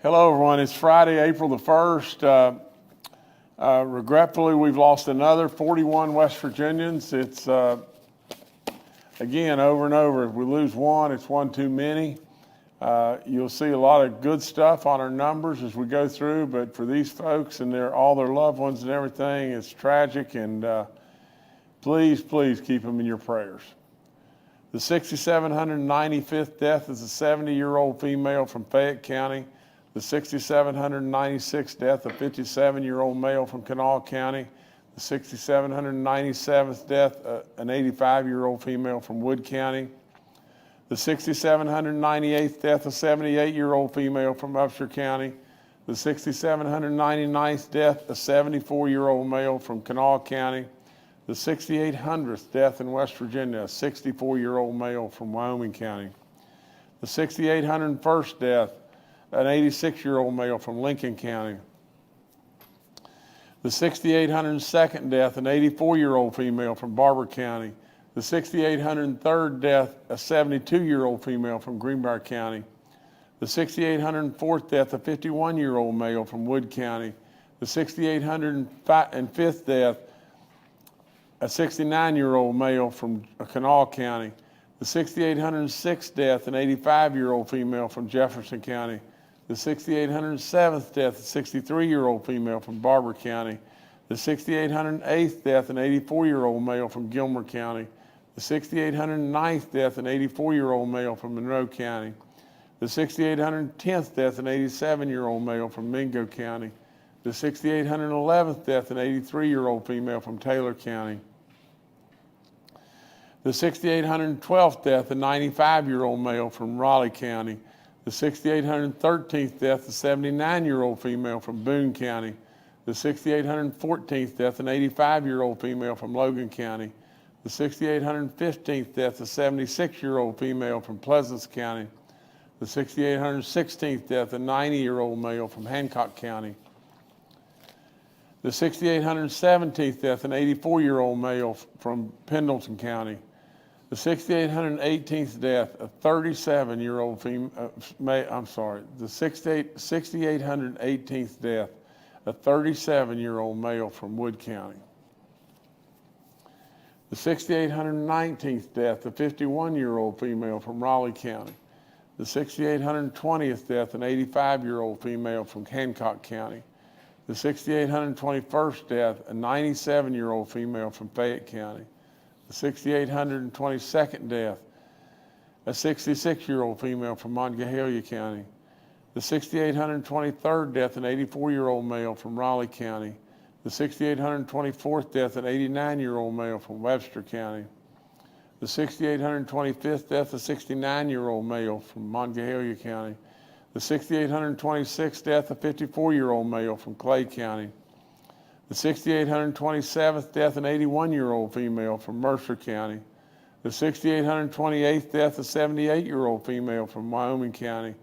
Hello, everyone. It's Friday, April the 1st. Regretfully, we've lost another 41 West Virginians. It's, again, over and over. If we lose one, it's one too many. You'll see a lot of good stuff on our numbers as we go through, but for these folks and all their loved ones and everything, it's tragic, and please keep them in your prayers. The 6,795th death is a 70-year-old female from Fayette County. The 6,796th death, a 57-year-old male from Kanawha County. The 6,797th death, an 85-year-old female from Wood County. The 6,798th death, a 78-year-old female from Upshur County. The 6,799th death, a 74-year-old male from Kanawha County. The 6,800th death in West Virginia, a 64-year-old male from Wyoming County. The 6,801st death, an 86-year-old male from Lincoln County. The 6,802nd death, an 84-year-old female from Barber County. The 6,803rd death, a 72-year-old female from Greenbrier County. The 6,804th death, a 51-year-old male from Wood County. The 6,805th death, a 69-year-old male from Kanawha County. The 6,806th death, an 85-year-old female from Jefferson County. The 6,807th death, a 63-year-old female from Barber County. The 6,808th death, an 84-year-old male from Gilmer County. The 6,809th death, an 84-year-old male from Monroe County. The 6,810th death, an 87-year-old male from Mingo County. The 6,811th death, an 83-year-old female from Taylor County. The 6,812th death, a 95-year-old male from Raleigh County. The 6,813th death, a 79-year-old female from Boone County. The 6,814th death, an 85-year-old female from Logan County. The 6,815th death, a 76-year-old female from Pleasants County. The 6,816th death, a 90-year-old male from Hancock County. The 6,817th death, an 84-year-old male from Pendleton County. The 6,818th death, a 37-year-old female, the 6,818th death, a 37-year-old male from Wood County. The 6,819th death, a 51-year-old female from Raleigh County. The 6,820th death, an 85-year-old female from Hancock County. The 6,821st death, a 97-year-old female from Fayette County. The 6,822nd death, a 66-year-old female from Monongalia County. The 6,823rd death, an 84-year-old male from Raleigh County. The 6,824th death, an 89-year-old male from Webster County. The 6,825th death, a 69-year-old male from Monongalia County. The 6,826th death, a 54-year-old male from Clay County. The 6,827th death, an 81-year-old female from Mercer County. The 6,828th death, a 78-year-old female from Wyoming County.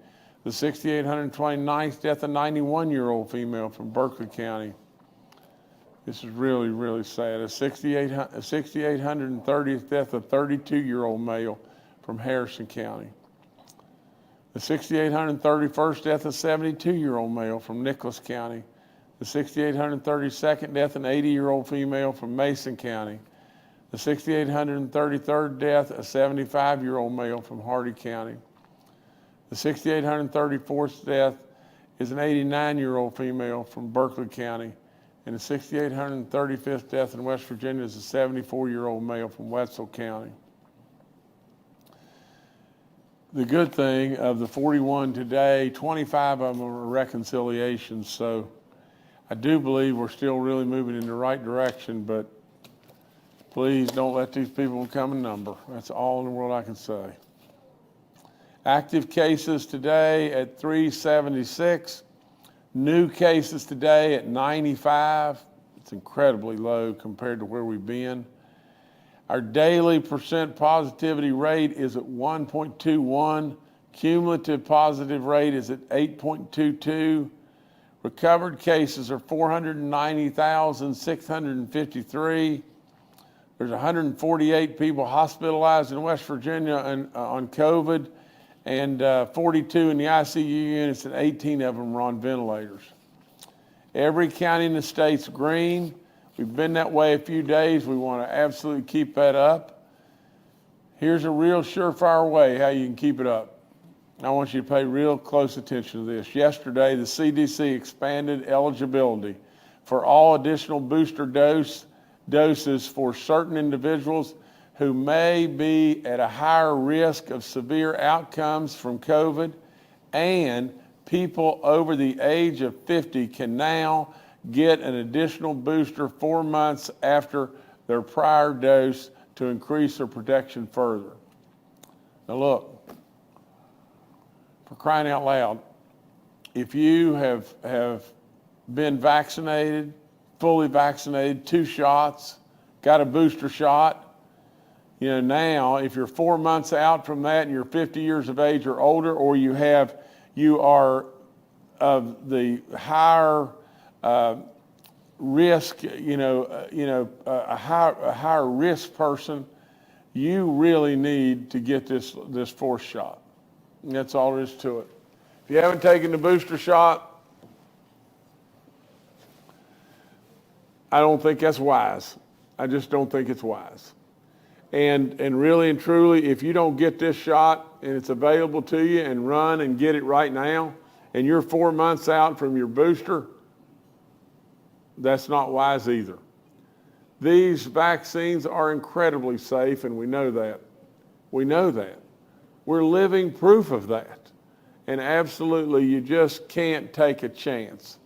The 6,829th death, a 91-year-old female from Berkeley County. This is really, really sad. A 6,830th death, a 32-year-old male from Harrison County. The 6,831st death, a 72-year-old male from Nicholas County. The 6,832nd death, an 80-year-old female from Mason County. The 6,833rd death, a 75-year-old male from Hardy County. The 6,834th death is an 89-year-old female from Berkeley County. And the 6,835th death in West Virginia is a 74-year-old male from Wetzel County. The good thing of the 41 today, 25 of them are reconciliations, so I do believe we're still really moving in the right direction, but please don't let these people become a number. That's all in the world I can say. Active cases today at 376. New cases today at 95. It's incredibly low compared to where we've been. Our daily percent positivity rate is at 1.21. Cumulative positive rate is at 8.22. Recovered cases are 490,653. There's 148 people hospitalized in West Virginia on COVID, and 42 in the ICU units, and 18 of them are on ventilators. Every county in the state's green. We've been that way a few days. We want to absolutely keep that up. Here's a real surefire way how you can keep it up. I want you to pay real close attention to this. Yesterday, the CDC expanded eligibility for all additional booster doses for certain individuals who may be at a higher risk of severe outcomes from COVID, and people over the age of 50 can now get an additional booster 4 months after their prior dose to increase their protection further. Now look, for crying out loud, if you have been vaccinated, fully vaccinated, 2 shots, got a booster shot, now if you're 4 months out from that and you're 50 years of age or older, or you are of the higher risk, a higher risk person, you really need to get this 4th shot. And that's all there is to it. If you haven't taken the booster shot, I don't think that's wise. I just don't think it's wise. And really and truly, if you don't get this shot and it's available to you, and run and get it right now, and you're 4 months out from your booster, that's not wise either. These vaccines are incredibly safe, and we know that. We know that. We're living proof of that. And absolutely, you just can't take a chance.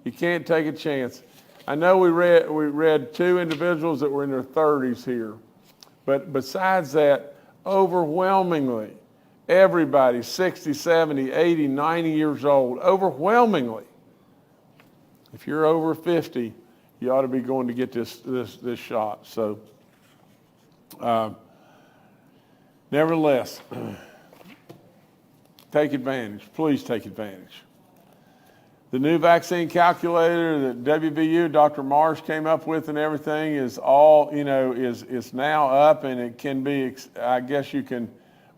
You can't take a chance. I know we read 2 individuals that were in their 30s here. But besides that, overwhelmingly, everybody 60, 70, 80, 90 years old, overwhelmingly, if you're over 50, you ought to be going to get this shot. So, nevertheless, take advantage. Please take advantage. The new vaccine calculator that WVU, Dr. Marsh came up with and everything is all, is now up, and it can be,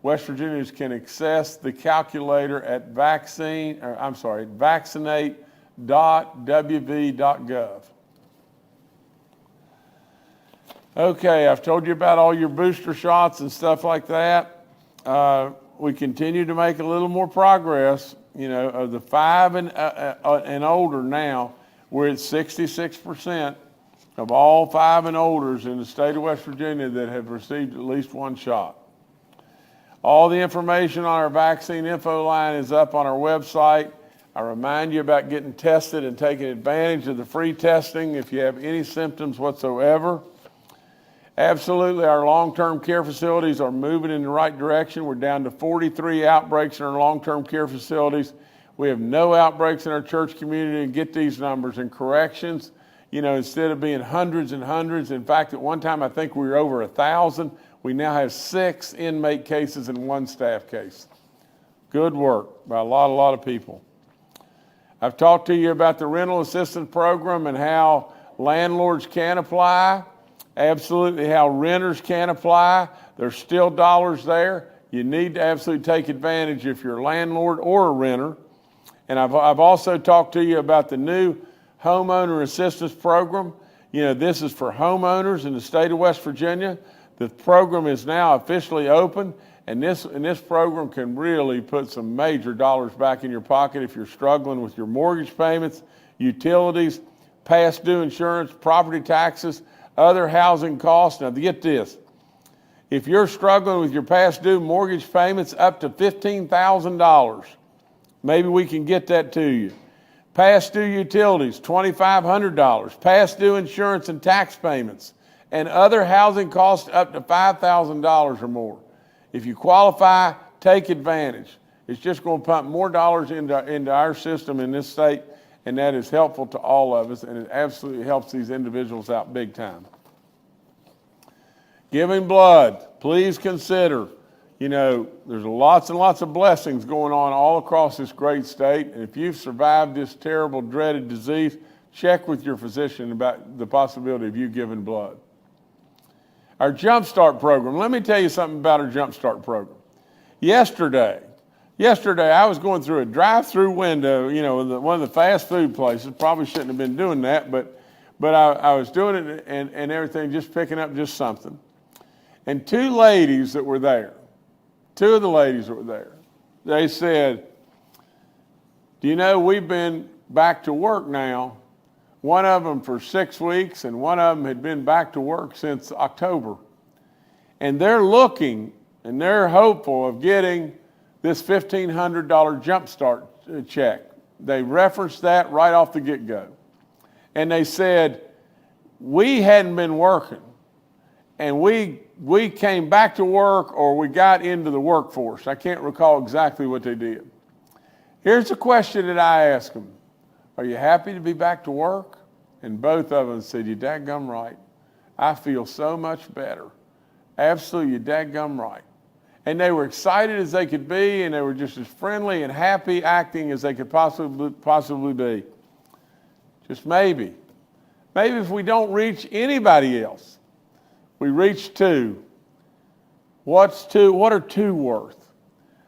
West Virginians can access the calculator at Vaccinate.wv.gov. Okay, I've told you about all your booster shots and stuff like that. We continue to make a little more progress. Of the 5 and older now, we're at 66% of all 5 and olders in the state of West Virginia that have received at least 1 shot. All the information on our vaccine info line is up on our website. I remind you about getting tested and taking advantage of the free testing if you have any symptoms whatsoever. Absolutely, our long-term care facilities are moving in the right direction. We're down to 43 outbreaks in our long-term care facilities. We have no outbreaks in our church community, and get these numbers. And corrections, instead of being hundreds and hundreds, in fact, at one time I think we were over 1,000. We now have 6 inmate cases and 1 staff case. Good work by a lot of people. I've talked to you about the rental assistance program and how landlords can apply. Absolutely, how renters can apply. There's still dollars there. You need to absolutely take advantage if you're a landlord or a renter. And I've also talked to you about the new Homeowner Assistance Program. This is for homeowners in the state of West Virginia. The program is now officially open, and this program can really put some major dollars back in your pocket if you're struggling with your mortgage payments, utilities, past due insurance, property taxes, other housing costs. Now get this, if you're struggling with your past due mortgage payments up to $15,000, maybe we can get that to you. Past due utilities, $2,500. Past due insurance and tax payments, and other housing costs up to $5,000 or more. If you qualify, take advantage. It's just going to pump more dollars into our system in this state, and that is helpful to all of us, and it absolutely helps these individuals out big time. Giving blood, please consider. There's lots and lots of blessings going on all across this great state, and if you've survived this terrible, dreaded disease, check with your physician about the possibility of you giving blood. Our Jump Start program, let me tell you something about our Jump Start program. Yesterday, Yesterday, I was going through a drive-through window, one of the fast food places. Probably shouldn't have been doing that, but I was doing it and everything, just picking up just something. And two of the ladies that were there, they said, do you know we've been back to work now? One of them for 6 weeks, and one of them had been back to work since October. And they're looking and they're hopeful of getting this $1,500 jumpstart check. They referenced that right off the get-go. And they said, we hadn't been working, and we came back to work, or we got into the workforce. I can't recall exactly what they did. Here's a question that I asked them. Are you happy to be back to work? And both of them said, you dadgum right. I feel so much better. Absolutely, you dadgum right. And they were excited as they could be, and they were just as friendly and happy acting as they could possibly be. Just maybe if we don't reach anybody else, we reach two. What are two worth?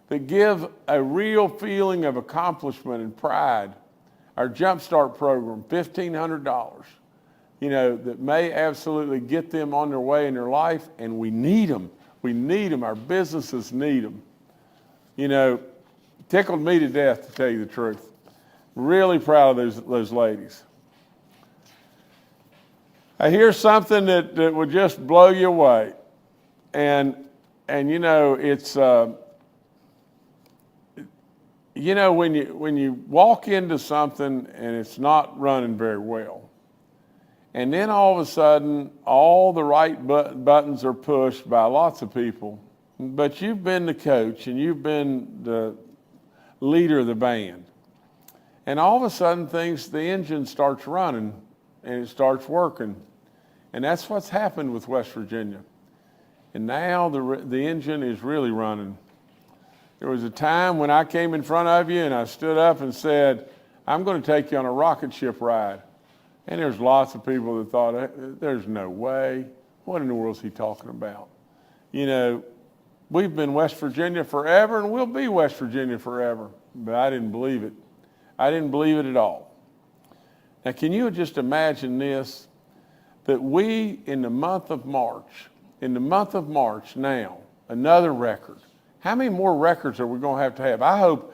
That give a real feeling of accomplishment and pride. Our Jumpstart program, $1,500, that may absolutely get them on their way in their life, and we need them. We need them. Our businesses need them. Tickled me to death, to tell you the truth. Really proud of those ladies. I hear something that would just blow you away. And it's, when you walk into something and it's not running very well, and then all of a sudden, all the right buttons are pushed by lots of people, but you've been the coach and you've been the leader of the band. And all of a sudden, the engine starts running and it starts working. And that's what's happened with West Virginia. And now the engine is really running. There was a time when I came in front of you and I stood up and said, I'm going to take you on a rocket ship ride. And there's lots of people that thought, there's no way. What in the world is he talking about? We've been West Virginia forever, and we'll be West Virginia forever. But I didn't believe it. I didn't believe it at all. Now, can you just imagine this? That we, in the month of March now, another record. How many more records are we going to have? I hope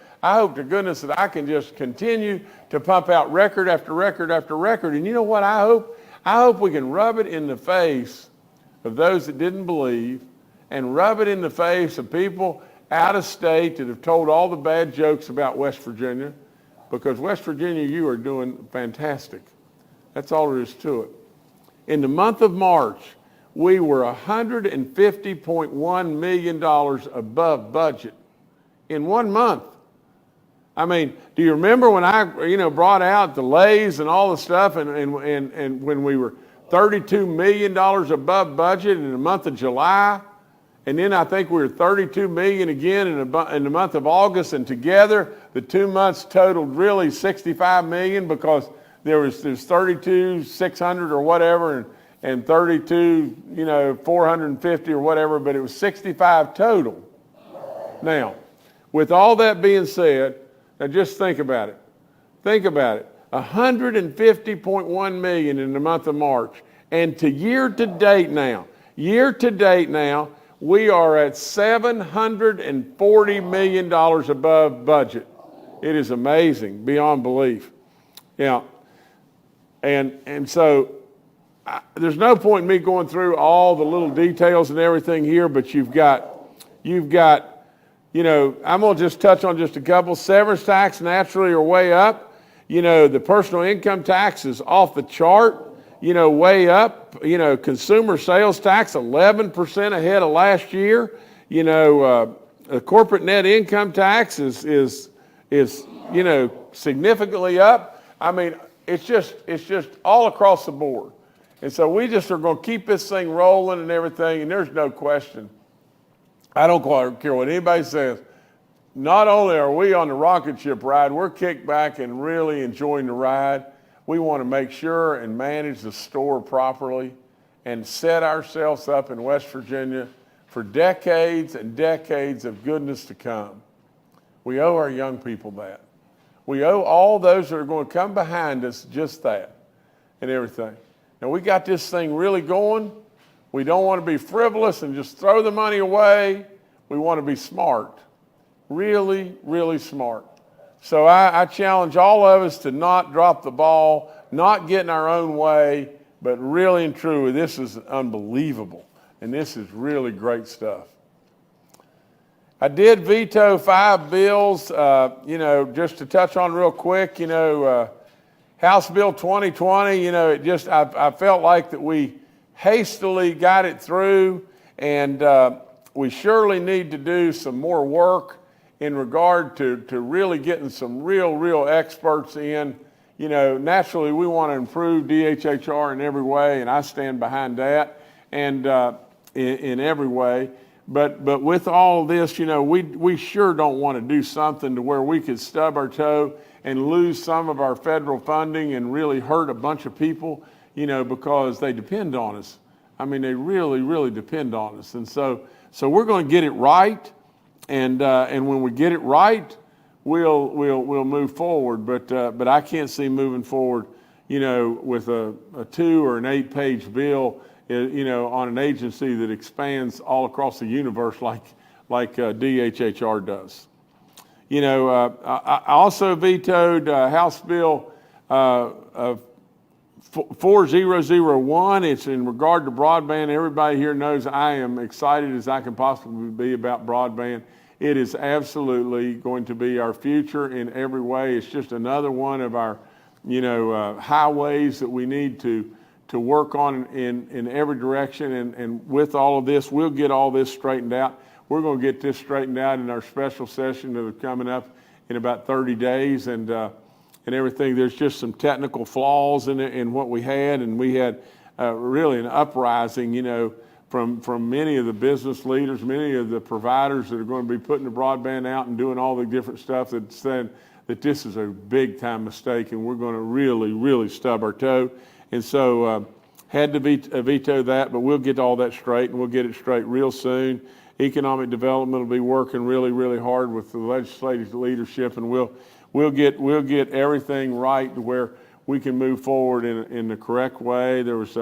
to goodness that I can just continue to pump out record after record after record. And you know what I hope? I hope we can rub it in the face of those that didn't believe, and rub it in the face of people out of state that have told all the bad jokes about West Virginia, because West Virginia, you are doing fantastic. That's all there is to it. In the month of March, we were $150.1 million above budget in 1 month. I mean, do you remember when I, brought out the lays and all the stuff, and when we were $32 million above budget in the month of July, and then I think we were $32 million again in the month of August, and together the 2 months totaled really $65 million, because there's 32,600 or whatever, and 32, 450 or whatever, but it was 65 total. Now, with all that being said, now just think about it. Think about it. $150.1 million in the month of March, and year to date now, we are at $740 million above budget. It is amazing, beyond belief. Yeah. And so there's no point in me going through all the little details and everything here, but you've got, I'm going to just touch on just a couple. Severance tax naturally are way up. The personal income tax is off the chart, way up. Consumer sales tax 11% ahead of last year. The corporate net income tax is significantly up. I mean, it's just all across the board. And so we just are going to keep this thing rolling and everything, and there's no question. I don't care what anybody says. Not only are we on the rocket ship ride, we're kicked back and really enjoying the ride. We want to make sure and manage the store properly and set ourselves up in West Virginia for decades and decades of goodness to come. We owe our young people that. We owe all those that are going to come behind us just that and everything. Now, we got this thing really going. We don't want to be frivolous and just throw the money away. We want to be smart, really, really smart. So I challenge all of us to not drop the ball, not get in our own way, but really and truly, this is unbelievable, and this is really great stuff. I did veto 5 bills, just to touch on real quick, House Bill 2020, I felt like that we hastily got it through, and we surely need to do some more work in regard to really getting some real experts in. Naturally we want to improve DHHR in every way, and I stand behind that, and in every way. But with all of this, we sure don't want to do something to where we could stub our toe and lose some of our federal funding and really hurt a bunch of people, because they depend on us. I mean, they really depend on us. And so we're going to get it right. And when we get it right, we'll move forward. But I can't see moving forward, with a 2 or an 8-page bill, on an agency that expands all across the universe like DHHR does. I also vetoed House Bill 4001. It's in regard to broadband. Everybody here knows I am excited as I can possibly be about broadband. It is absolutely going to be our future in every way. It's just another one of our, highways that we need to work on in every direction. And with all of this, we'll get all this straightened out. We're going to get this straightened out in our special session that is coming up in about 30 days and everything. There's just some technical flaws in what we had, and we had really an uprising, from many of the business leaders, many of the providers that are going to be putting the broadband out and doing all the different stuff that said that this is a big time mistake, and we're going to really stub our toe. And so had to veto that, but we'll get all that straight, and we'll get it straight real soon. Economic development will be working really hard with the legislative leadership, and we'll get everything right to where we can move forward in the correct way. There was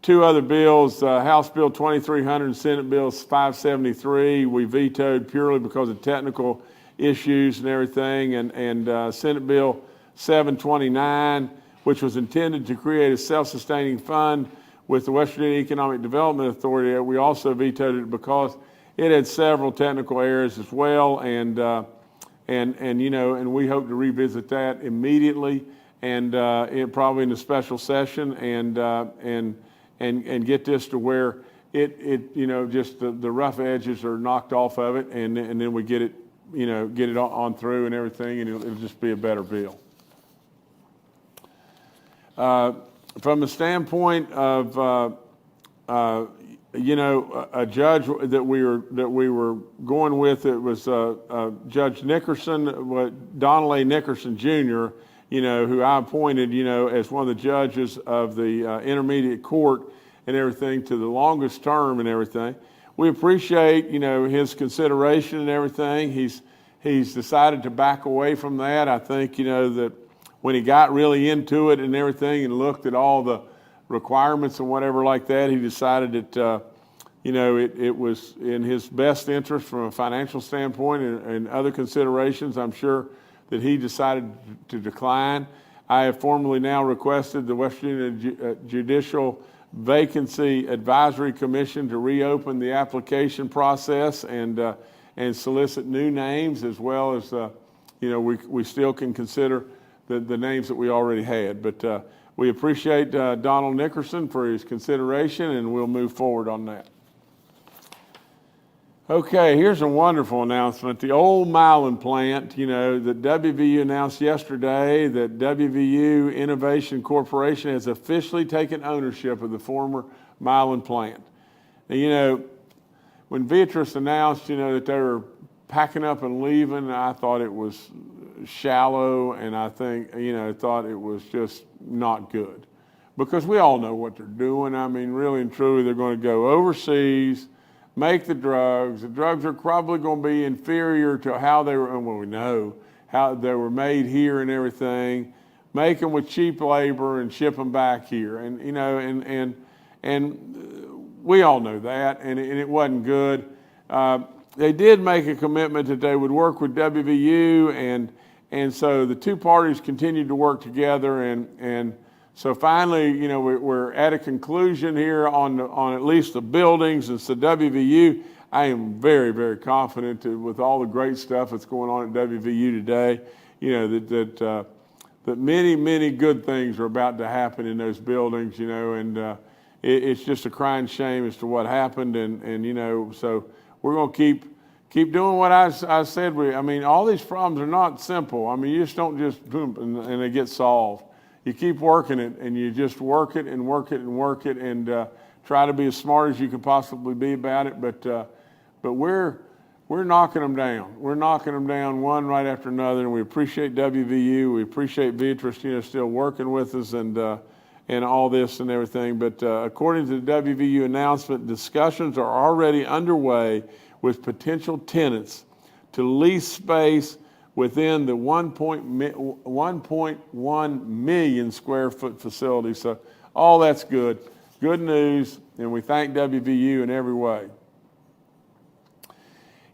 2 other bills, House Bill 2300 and Senate Bill 573. We vetoed purely because of technical issues and everything, and Senate Bill 729, which was intended to create a self-sustaining fund with the West Virginia Economic Development Authority. We also vetoed it because it had several technical errors as well, and we hope to revisit that immediately, and probably in a special session, and get this to where it just the rough edges are knocked off of it, and then we get it on through and everything, and it'll just be a better bill. From the standpoint of a judge that we were going with, it was Judge Nickerson, Donald A. Nickerson Jr., who I appointed, as one of the judges of the intermediate court and everything to the longest term and everything. We appreciate, his consideration and everything. He's decided to back away from that. I think, that when he got really into it and everything and looked at all the requirements and whatever like that, he decided that, it was in his best interest from a financial standpoint and other considerations. I'm sure that he decided to decline. I have formally now requested the West Virginia Judicial Vacancy Advisory Commission to reopen the application process and solicit new names, as well as, we still can consider the names that we already had. But we appreciate Donald Nickerson for his consideration, and we'll move forward on that. Okay, here's a wonderful announcement. The old Mylon plant, that WVU announced yesterday that WVU Innovation Corporation has officially taken ownership of the former Mylon plant. And, when Beatrice announced, that they were packing up and leaving, I thought it was shallow, and I think, thought it was just not good. Because we all know what they're doing. I mean, really and truly, they're going to go overseas. make the drugs. The drugs are probably going to be inferior to how they were, well, we know how they were made here and everything. Make them with cheap labor and ship them back here. And, you know, and we all know that, and it wasn't good. They did make a commitment that they would work with WVU, and so the two parties continued to work together, and so finally, you know, we're at a conclusion here on at least the buildings. And so WVU, I am very, very confident that with all the great stuff that's going on at WVU today, you know, that many, many good things are about to happen in those buildings, you know, and it's just a crying shame as to what happened, and you know, so we're going to keep doing what I said. I mean, all these problems are not simple. I mean, you just don't just boom and they get solved. You keep working it, and you just work it and work it and work it, and try to be as smart as you can possibly be about it. But we're knocking them down. We're knocking them down one right after another, and we appreciate WVU. We appreciate Beatrice, you know, still working with us and all this and everything. But according to the WVU announcement, discussions are already underway with potential tenants to lease space within the 1.1 million square foot facility. So all that's good. Good news, and we thank WVU in every way.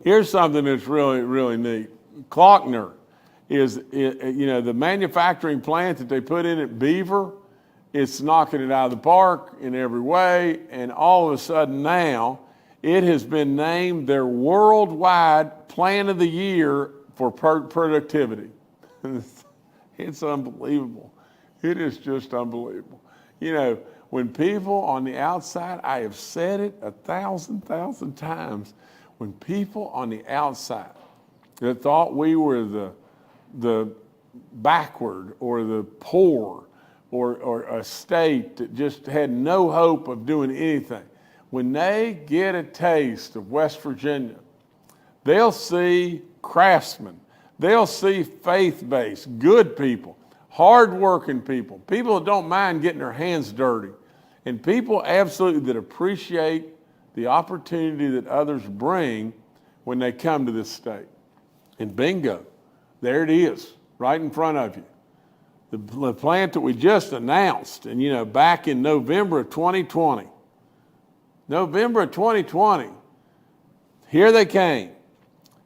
Here's something that's really, really neat. Klockner is, you know, the manufacturing plant that they put in at Beaver, it's knocking it out of the park in every way, and all of a sudden now, it has been named their worldwide plant of the year for productivity. It's unbelievable. It is just unbelievable. You know, when people on the outside, I have said it 1,000 times, when people on the outside that thought we were the backward or the poor or a state that just had no hope of doing anything, when they get a taste of West Virginia, they'll see craftsmen, they'll see faith-based, good people, hard-working people, people that don't mind getting their hands dirty, and people absolutely that appreciate the opportunity that others bring when they come to this state. And bingo, there it is, right in front of you. The plant that we just announced, and you know, back in November of 2020, here they came.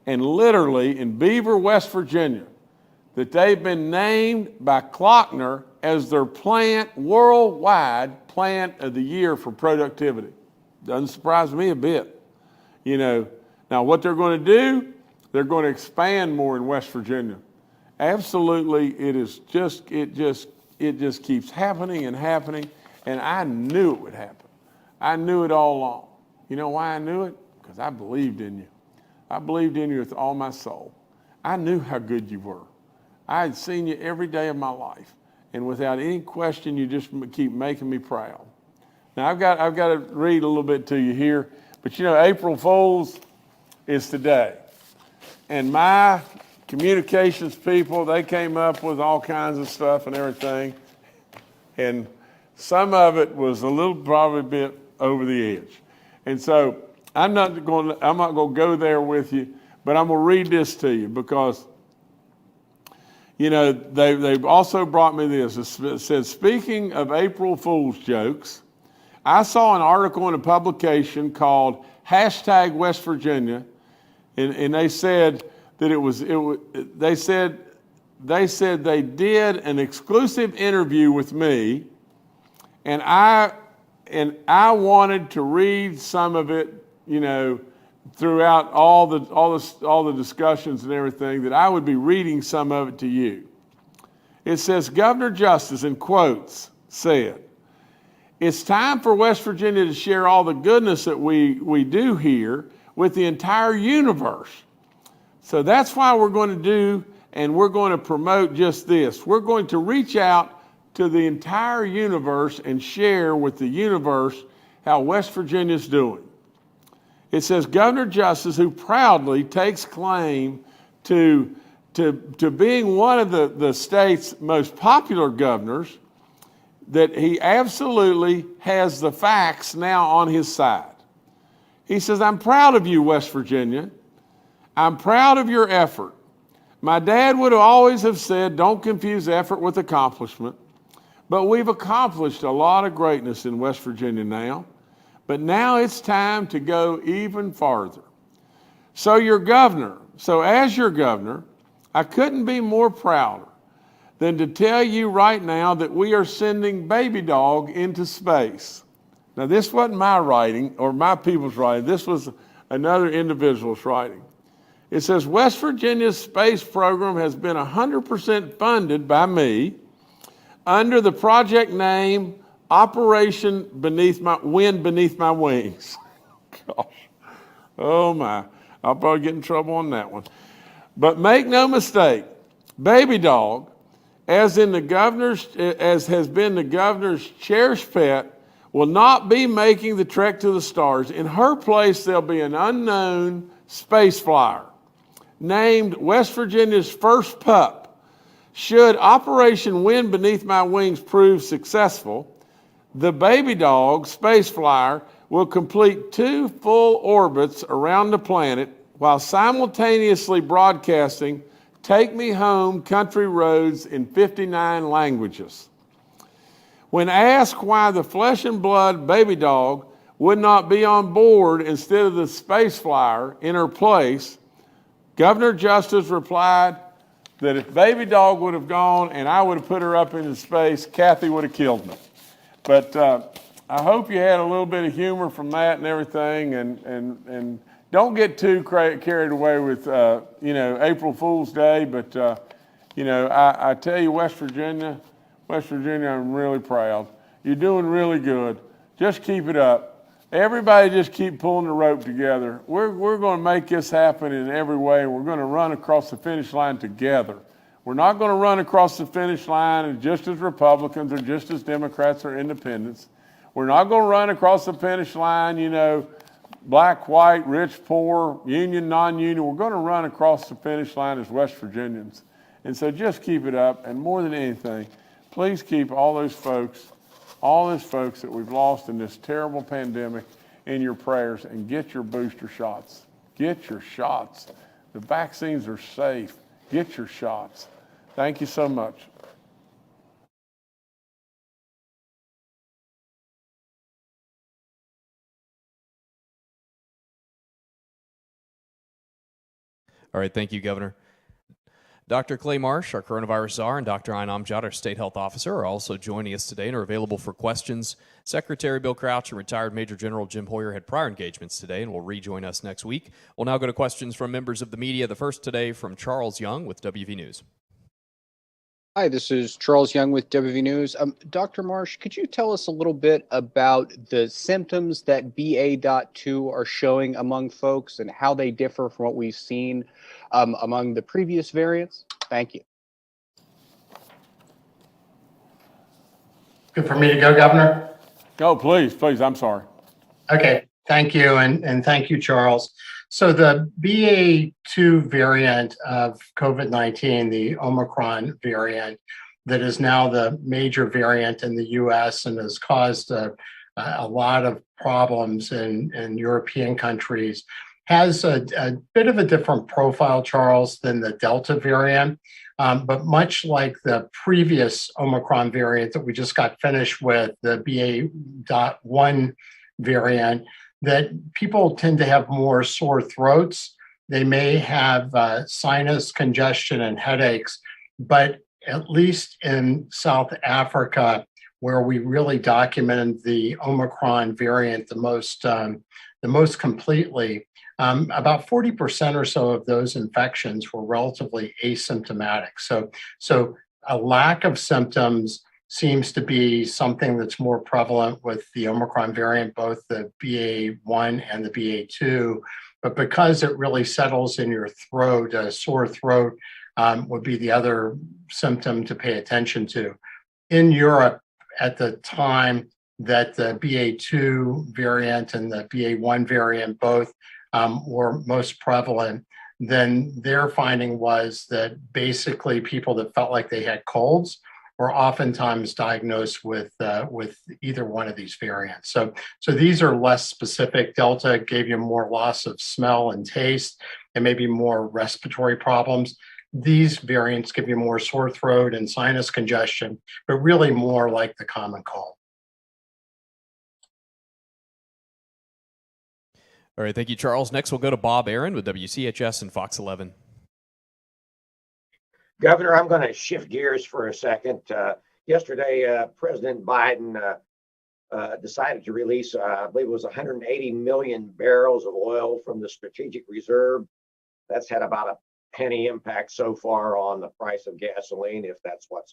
And literally in Beaver, West Virginia, that they've been named by Klockner as their worldwide plant of the year for productivity. Doesn't surprise me a bit. You know, now what they're going to do, they're going to expand more in West Virginia. Absolutely, it just keeps happening and happening, and I knew it would happen. I knew it all along. You know why I knew it? Because I believed in you. I believed in you with all my soul. I knew how good you were. I had seen you every day of my life, and without any question, you just keep making me proud. Now I've got to read a little bit to you here, but you know, April Fool's is today, and my communications people, they came up with all kinds of stuff and everything, and some of it was a little probably a bit over the edge, and so I'm not going to go there with you, but I'm going to read this to you because, you know, they've also brought me this. It says, speaking of April Fool's jokes, I saw an article in a publication called #West Virginia, and they said that they said they did an exclusive interview with me, and I wanted to read some of it, you know, throughout all the discussions and everything, that I would be reading some of it to you. It says, Governor Justice, in quotes, said, "It's time for West Virginia to share all the goodness that we do here with the entire universe. So that's why we're going to do, and we're going to promote just this. We're going to reach out to the entire universe and share with the universe how West Virginia's doing." It says, Governor Justice, who proudly takes claim to being one of the state's most popular governors, that he absolutely has the facts now on his side. He says, I'm proud of you, West Virginia. I'm proud of your effort. My dad would always have said, don't confuse effort with accomplishment. But we've accomplished a lot of greatness in West Virginia now. But now it's time to go even farther. So as your governor, I couldn't be more prouder than to tell you right now that we are sending Baby Dog into space. Now, this wasn't my writing or my people's writing. This was another individual's writing. It says, West Virginia's space program has been 100% funded by me under the project name Operation Wind Beneath My Wings. Gosh. Oh my, I'll probably get in trouble on that one. But make no mistake, Baby Dog, as has been the governor's cherished pet, will not be making the trek to the stars. In her place, there'll be an unknown space flyer named West Virginia's first pup. Should Operation Wind Beneath My Wings prove successful, the Baby Dog space flyer will complete 2 full orbits around the planet while simultaneously broadcasting Take Me Home Country Roads in 59 languages. When asked why the flesh and blood Baby Dog would not be on board instead of the space flyer in her place, Governor Justice replied that if Baby Dog would have gone and I would have put her up into space, Kathy would have killed me. But I hope you had a little bit of humor from that and everything, and don't get too carried away with April Fool's Day. But I tell you, West Virginia, I'm really proud. You're doing really good. Just keep it up. Everybody just keep pulling the rope together. We're going to make this happen in every way. We're going to run across the finish line together. We're not going to run across the finish line just as Republicans or just as Democrats or independents. We're not going to run across the finish line, black, white, rich, poor, union, non-union. We're going to run across the finish line as West Virginians. And so just keep it up. And more than anything, please keep all those folks that we've lost in this terrible pandemic in your prayers, and get your booster shots. Get your shots. The vaccines are safe. Get your shots. Thank you so much. All right, thank you, Governor. Dr. Clay Marsh, our coronavirus czar, and Dr. Ayn Amjad, our state health officer, are also joining us today and are available for questions. Secretary Bill Crouch and retired Major General Jim Hoyer had prior engagements today and will rejoin us next week. We'll now go to questions from members of the media. The first today from Charles Young with WV News. Hi, this is Charles Young with WV News. Dr. Marsh, could you tell us a little bit about the symptoms that BA.2 are showing among folks and how they differ from what we've seen among the previous variants? Thank you. Good for me to go, Governor? Go, please, I'm sorry. Okay, thank you, and thank you, Charles. So the BA.2 variant of COVID-19, the Omicron variant, that is now the major variant in the US and has caused a lot of problems in European countries, has a bit of a different profile, Charles, than the Delta variant. But much like the previous Omicron variant that we just got finished with, the BA.1 variant, that people tend to have more sore throats. They may have sinus congestion and headaches, but at least in South Africa, where we really documented the Omicron variant the most completely, about 40% or so of those infections were relatively asymptomatic. So a lack of symptoms seems to be something that's more prevalent with the Omicron variant, both the BA.1 and the BA.2. But because it really settles in your throat, a sore throat would be the other symptom to pay attention to. In Europe, at the time that the BA.2 variant and the BA.1 variant both were most prevalent, then their finding was that basically people that felt like they had colds are oftentimes diagnosed with either one of these variants. So these are less specific. Delta gave you more loss of smell and taste and maybe more respiratory problems. These variants give you more sore throat and sinus congestion, but really more like the common cold. All right, thank you, Charles. Next, we'll go to Bob Aaron with WCHS and Fox 11. Governor, I'm going to shift gears for a second. Yesterday, President Biden decided to release, I believe it was 180 million barrels of oil from the strategic reserve. That's had about a penny impact so far on the price of gasoline, if that's what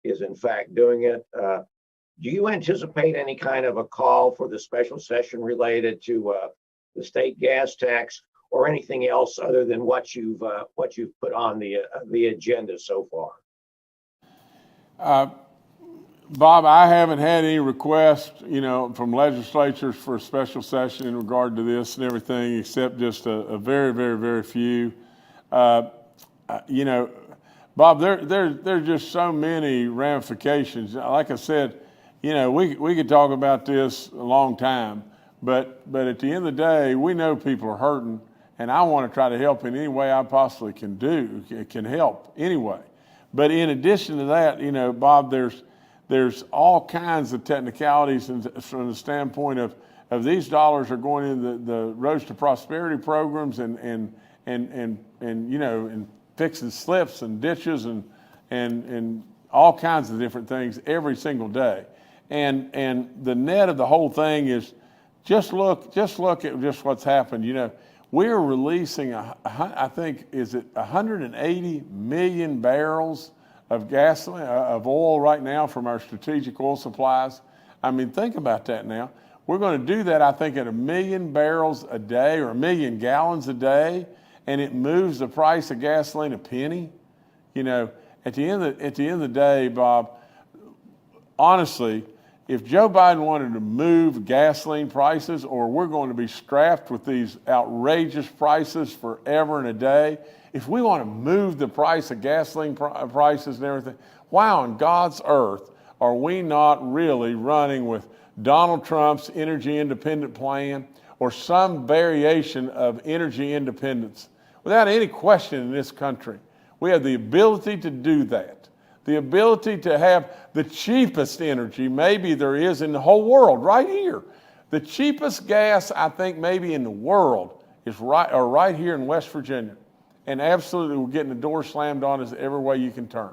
is in fact doing it. Do you anticipate any kind of a call for the special session related to the state gas tax, or anything else other than what you've put on the agenda so far? Bob, I haven't had any requests, from legislatures for a special session in regard to this and everything, except just a very, very, very few. Bob, there's just so many ramifications. Like I said, we could talk about this a long time, but at the end of the day, we know people are hurting, and I want to try to help in any way I possibly can help anyway. But in addition to that, Bob, there's all kinds of technicalities from the standpoint of these dollars are going in the Roads to Prosperity programs and fixing slips and ditches and all kinds of different things every single day. And the net of the whole thing is just look at just what's happened. We're releasing, I think, is it 180 million barrels of gasoline, of oil right now from our strategic oil supplies. I mean, think about that now. We're going to do that, I think, at 1 million barrels a day or 1 million gallons a day, and it moves the price of gasoline a penny. At the end of the day, Bob, honestly, if Joe Biden wanted to move gasoline prices, or we're going to be strapped with these outrageous prices forever and a day, if we want to move the price of gasoline prices and everything, why on God's earth are we not really running with Donald Trump's energy independent plan or some variation of energy independence? Without any question in this country, we have the ability to do that. The ability to have the cheapest energy maybe there is in the whole world, right here. The cheapest gas, I think, maybe in the world is right here in West Virginia. And absolutely, we're getting the door slammed on us every way you can turn.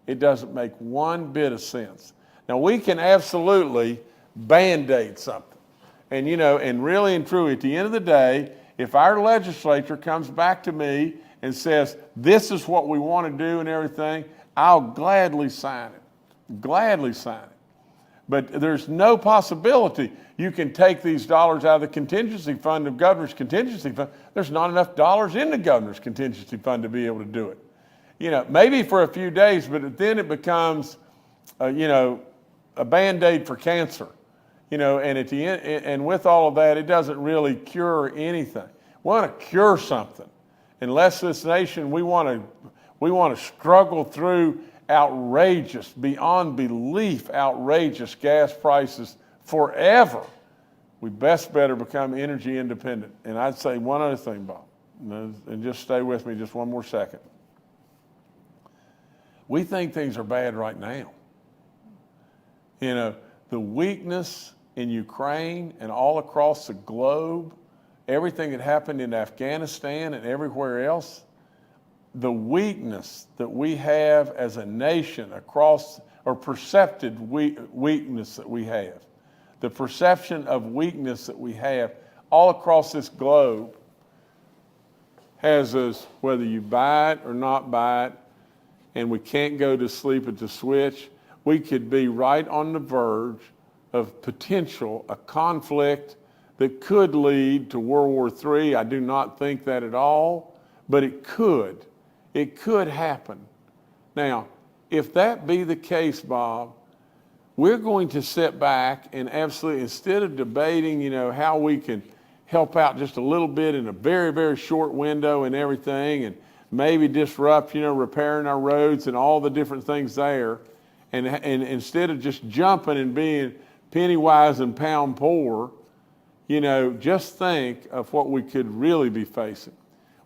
It doesn't make one bit of sense. Now, we can absolutely Band-Aid something. And, and really and truly, at the end of the day, if our legislature comes back to me and says, this is what we want to do and everything, I'll gladly sign it. Gladly sign it. But there's no possibility you can take these dollars out of the contingency fund, the governor's contingency fund. There's not enough dollars in the governor's contingency fund to be able to do it. Maybe for a few days, but then it becomes, a Band-Aid for cancer. And at the end, and with all of that, it doesn't really cure anything. We want to cure something. Unless this nation, we want to struggle through outrageous, beyond belief, outrageous gas prices forever. We best better become energy independent. And I'd say one other thing, Bob, and just stay with me just one more second. We think things are bad right now. The weakness in Ukraine and all across the globe, everything that happened in Afghanistan and everywhere else, the weakness that we have as a nation across, or percepted weakness that we have, the perception of weakness that we have all across this globe has us, whether you buy it or not buy it, and we can't go to sleep at the switch, we could be right on the verge of a conflict that could lead to World War III. I do not think that at all, but it could. It could happen. Now, if that be the case, Bob, we're going to sit back and absolutely, instead of debating, how we can help out just a little bit in a very, very short window and everything, and maybe disrupt, repairing our roads and all the different things there, And instead of just jumping and being penny wise and pound poor, you know, just think of what we could really be facing.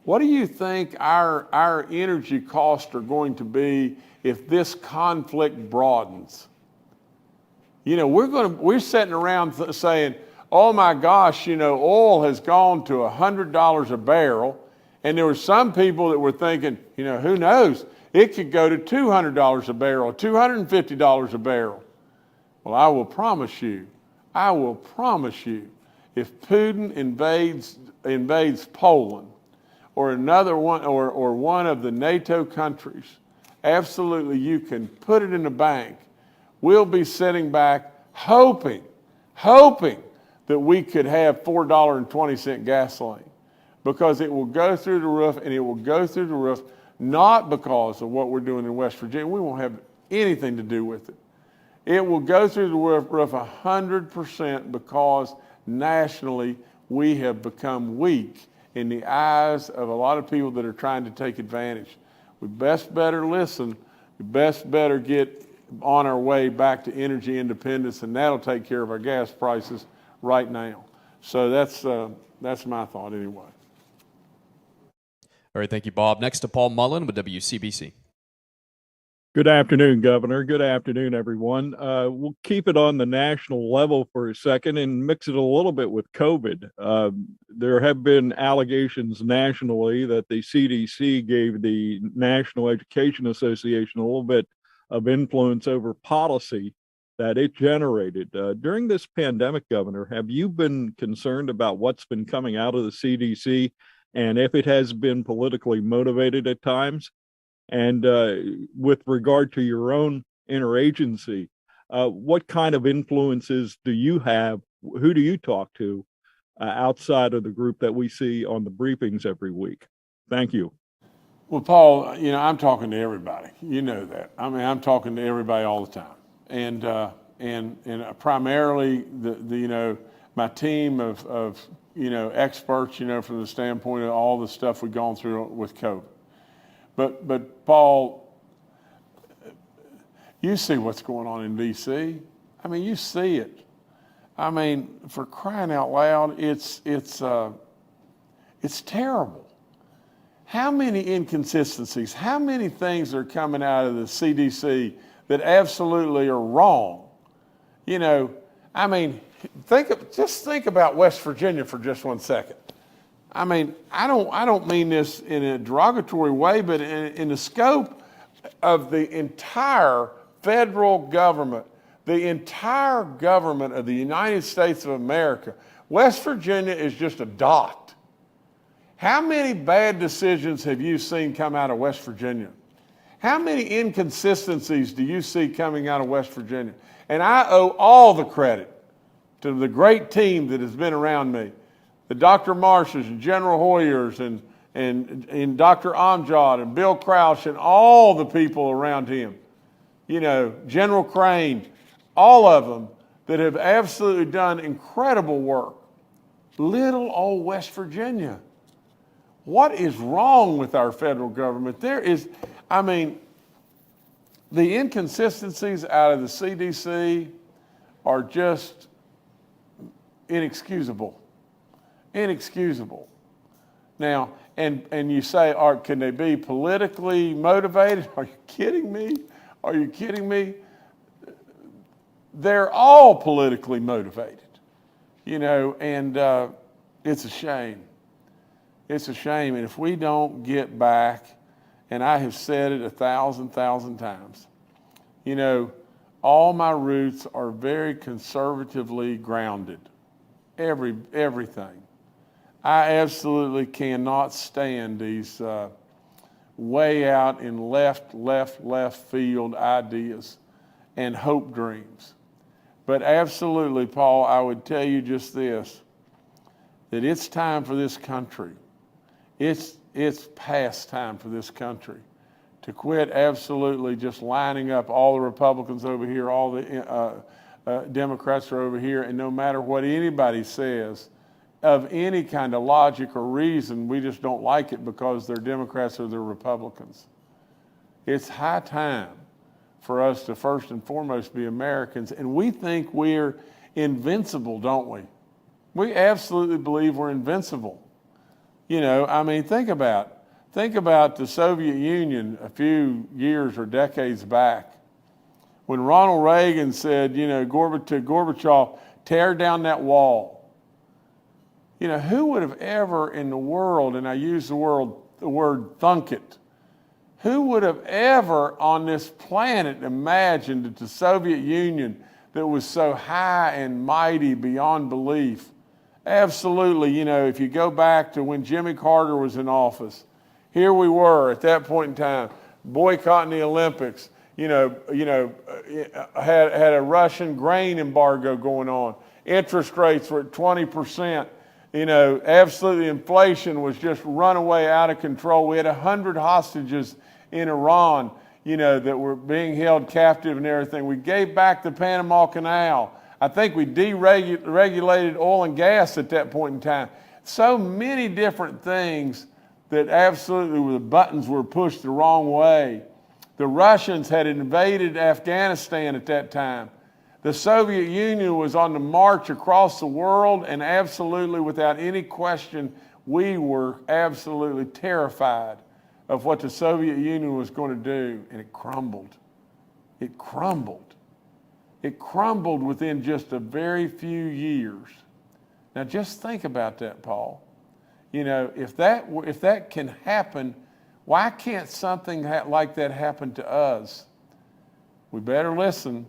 What do you think our energy costs are going to be if this conflict broadens? You know, we're sitting around saying, oh my gosh, you know, oil has gone to $100 a barrel. And there were some people that were thinking, you know, who knows? It could go to $200 a barrel, $250 a barrel. Well, I will promise you, if Putin invades Poland or another one or one of the NATO countries, absolutely you can put it in the bank. We'll be sitting back hoping that we could have $4.20 gasoline, because it will go through the roof, and it will go through the roof not because of what we're doing in West Virginia. We won't have anything to do with it. It will go through the roof 100% because nationally we have become weak in the eyes of a lot of people that are trying to take advantage. We best better listen. We best better get on our way back to energy independence, and that'll take care of our gas prices right now. So that's my thought anyway. All right, thank you, Bob. Next to Paul Mylon with WCBC. Good afternoon, Governor. Good afternoon, everyone. We'll keep it on the national level for a second and mix it a little bit with COVID. There have been allegations nationally that the CDC gave the National Education Association a little bit of influence over policy that it generated. During this pandemic, Governor, have you been concerned about what's been coming out of the CDC and if it has been politically motivated at times? And with regard to your own interagency, what kind of influences do you have? Who do you talk to outside of the group that we see on the briefings every week? Thank you. Well, Paul, you know, I'm talking to everybody. You know that. I mean, I'm talking to everybody all the time. And primarily the you know, my team of you know, experts, you know, from the standpoint of all the stuff we've gone through with COVID. But Paul, you see what's going on in D.C. I mean, you see it. I mean, for crying out loud, it's terrible. How many inconsistencies, how many things are coming out of the CDC that absolutely are wrong? You know, I mean, just think about West Virginia for just 1 second. I mean, I don't mean this in a derogatory way, but in the scope of the entire federal government, the entire government of the United States of America, West Virginia is just a dot. How many bad decisions have you seen come out of West Virginia? How many inconsistencies do you see coming out of West Virginia? And I owe all the credit to the great team that has been around me. The Dr. Marshes and General Hoyers and Dr. Amjad and Bill Crouch and all the people around him. You know, General Crane, all of them that have absolutely done incredible work. Little old West Virginia. What is wrong with our federal government? I mean, the inconsistencies out of the CDC are just inexcusable. Inexcusable. Now, and you say, can they be politically motivated? Are you kidding me? Are you kidding me? They're all politically motivated, you know, and it's a shame. It's a shame. And if we don't get back, and I have said it 1,000 times, you know, all my roots are very conservatively grounded. Everything. I absolutely cannot stand these way out in left field ideas and hope dreams. But absolutely, Paul, I would tell you just this, that it's time for this country. It's past time for this country to quit absolutely just lining up all the Republicans over here, all the Democrats are over here, and no matter what anybody says of any kind of logic or reason, we just don't like it because they're Democrats or they're Republicans. It's high time for us to first and foremost be Americans. And we think we're invincible, don't we? We absolutely believe we're invincible. You know, I mean, think about the Soviet Union a few years or decades back when Ronald Reagan said, you know, to Gorbachev, tear down that wall. You know, who would have ever in the world, and I use the word thunk it, who would have ever on this planet imagined that the Soviet Union that was so high and mighty beyond belief, absolutely, you know, if you go back to when Jimmy Carter was in office, here we were at that point in time, boycotting the Olympics, had a Russian grain embargo going on. Interest rates were at 20%. You know, absolutely inflation was just runaway out of control. We had 100 hostages in Iran, you know, that were being held captive and everything. We gave back the Panama Canal. I think we deregulated oil and gas at that point in time. So many different things that absolutely the buttons were pushed the wrong way. The Russians had invaded Afghanistan at that time. The Soviet Union was on the march across the world, and absolutely without any question, we were absolutely terrified of what the Soviet Union was going to do, and it crumbled. It crumbled. It crumbled within just a very few years. Now just think about that, Paul. You know, if that can happen, why can't something like that happen to us? We better listen.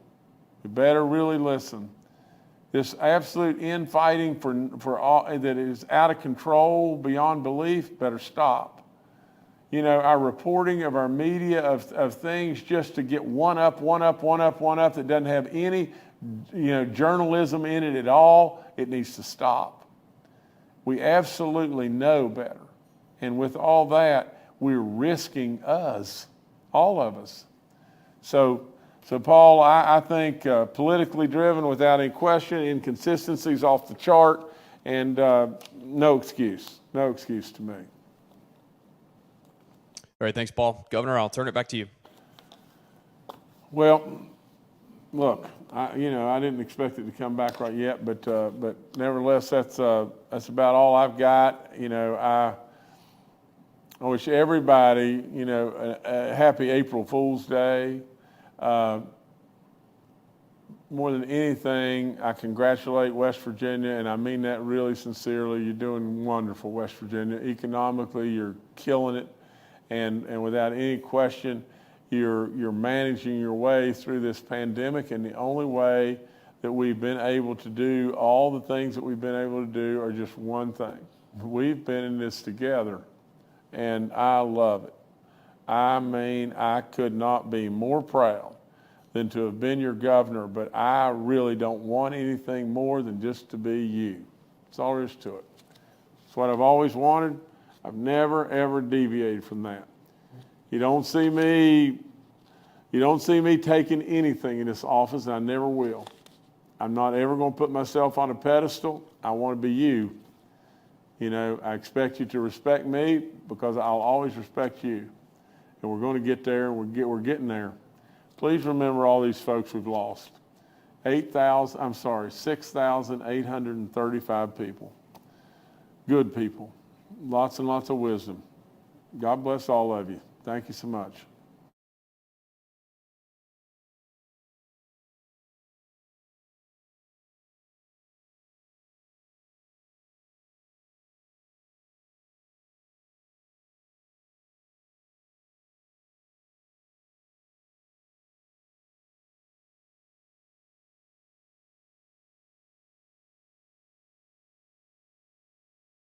We better really listen. This absolute infighting for all that is out of control, beyond belief, better stop. You know, our reporting of our media of things just to get one up that doesn't have any, you know, journalism in it at all, it needs to stop. We absolutely know better. And with all that, we're risking us, all of us. So Paul, I think politically driven without any question, inconsistencies off the chart, and no excuse to me. All right, thanks, Paul. Governor, I'll turn it back to you. Well, look, I didn't expect it to come back right yet, but nevertheless, that's about all I've got. You know, I wish everybody, you know, a happy April Fool's Day. More than anything, I congratulate West Virginia, and I mean that really sincerely. You're doing wonderful, West Virginia. Economically, you're killing it, and without any question, you're managing your way through this pandemic. And the only way that we've been able to do all the things that we've been able to do are just one thing: we've been in this together, and I love it. I mean, I could not be more proud than to have been your governor, but I really don't want anything more than just to be you. That's all there is to it. It's what I've always wanted. I've never, ever deviated from that. You don't see me taking anything in this office, and I never will. I'm not ever going to put myself on a pedestal. I want to be you. You know, I expect you to respect me because I'll always respect you. And we're going to get there, and we're getting there. Please remember all these folks we've lost. 6,835 people. Good people. Lots and lots of wisdom. God bless all of you. Thank you so much.